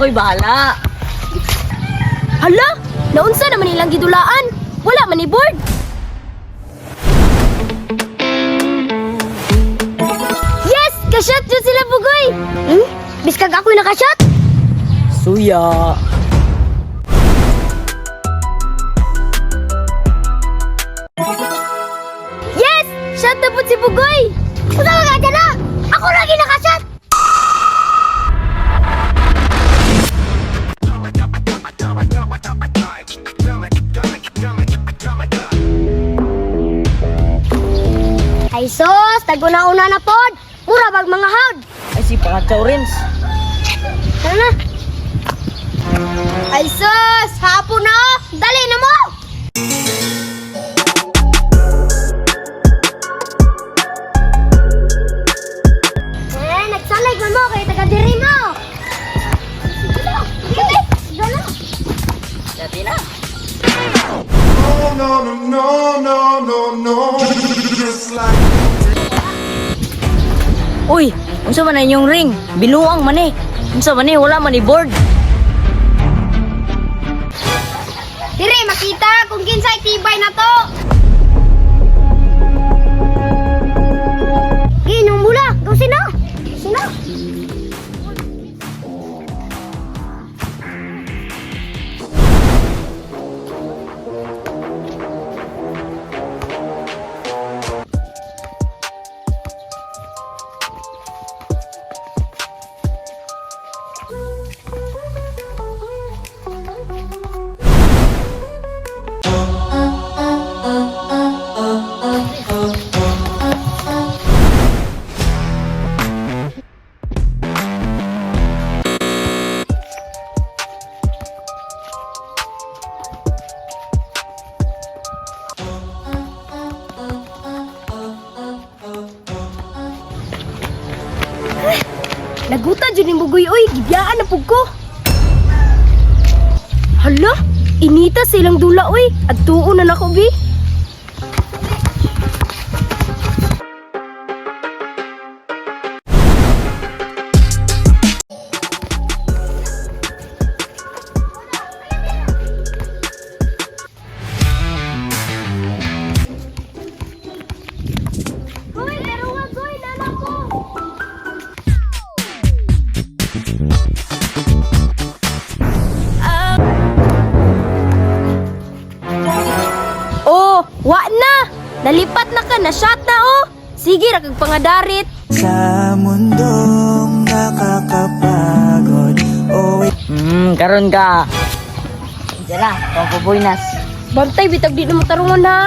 Ako'y bahala. Hala, naunsa naman ilang gidulaan. Wala man ni board. Yes, ka-shot jud sila Bugoy. Biskag ako'y naka-shot. Suya. Yes, shot na po si Bugoy. Unsa ka dala? Ako lagi naka-shot. Ay sos, taguna-una na pod. Mura bag mga haud. Ay si Pangatsaw Rins. Tara na. Ay sos, hapon na. Dali na mo. Nagsanay mo kay taga diri mo. Sige, gala. Dati na. No, no, no, no, no, no. Just like Uy, unsa man na inyong ring? Binuang man eh. Unsa man eh, wala man ni board. Dire, makita kung kinsay tibay na to. Ginyong mula, gawsin na. Gawsin na. Nagutan dyan yung bugoy, oy. Gibiyaan na pug ko. Hala, inita silang dula, oy. At tuon na nako, bi. Goy, karuwa, goy, nana ko. Oh, wa na! Nalipat na ka, na-shot na oh! Sige, rakag pangadarit. Sa mundong nakakapagod. Karon ka. Diyan na, pampubuinas. Bantay, bitag di na matarungan ha.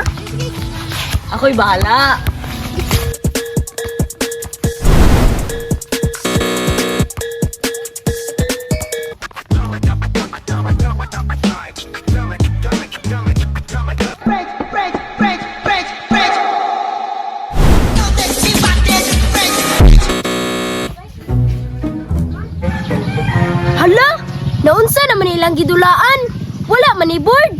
Ako'y bahala. Hala, naunsa naman ilang gidulaan. Wala man ni board.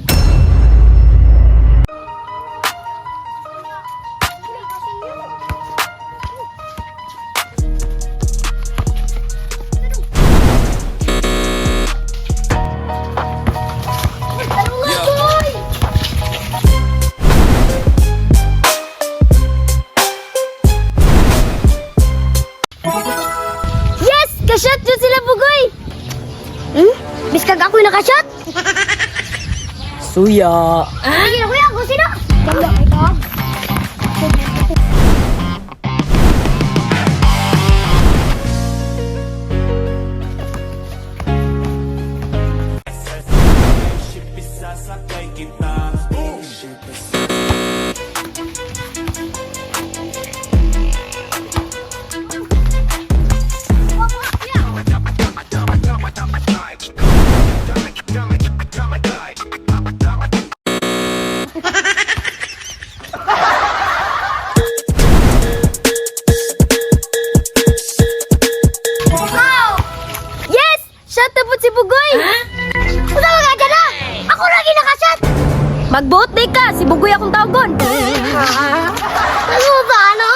Yes! Ka-shot dyan sila, Bugoy! Biskag ako'y naka-shot? Suya. Sige na, kuya. Gusto na. Ganda, ito. Isasakay kita. Yes! Shot na po si Bugoy! Huh? Usa ka dyan na! Ako lagi nakashot! Mag-vote day ka! Si Bugoy akong tawgon! Ano ba? Ano?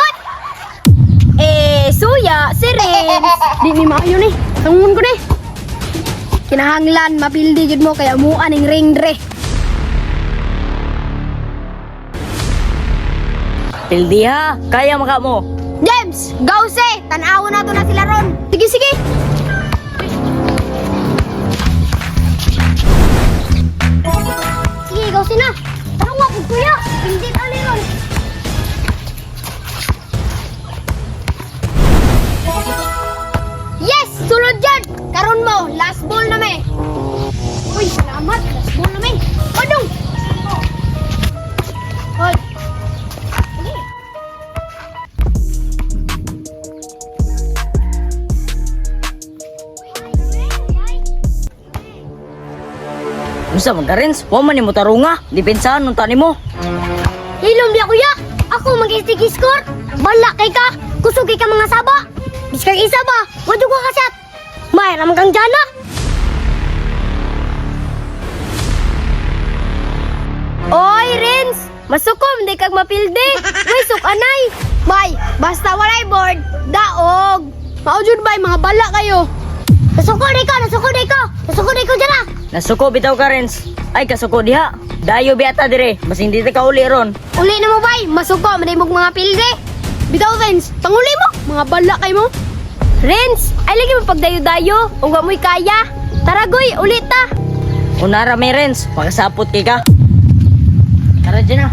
Suya, si Rins! Di ni maayo ni! Tangungon ko ni! kinahanglan mapildi jud mo kaya muan ning ring dre. Pildi ha, kaya maka mo. James, gause, tan-awon nato na sila ron. Sige, sige. Sige, gause na. Tara nga po kuya, pindit ali ron. Yes, sulod dyan. Karon mo, last ball na me. Uy, salamat, last ball na me. Padong. Hoy. Sige. Unsa man ka Renz? Wa man nimo tarunga. Depensahan nung tani mo. Hilom biya kuya. Ako mag-istig-score. Bala kay ka. Kusog kay ka mga saba. Biskang isa ba? Wado ko kasat. May ramang kang jana. Oy, Renz! Masukom, di kag mapildi. Uy, sukanay. Bay, basta walay board, daog. Maujud bay, mga bala kayo. Nasukod ko, nasukod ko. Nasukod ko dyan ah. Nasuko bitaw ka Renz. Ay kasuko diha. Dayo biata dire. Mas hindi ta kauli ron. Uli na mo bay, masuko, manimog mga pildi. Bitaw, Renz, panguli mo, mga bala kayo mo. Renz, ay lagi mo pagdayo-dayo. Ungga mo'y kaya. Taragoy, ulit ta. Unara may Renz, pakasapot kay ka. Tara dyan na.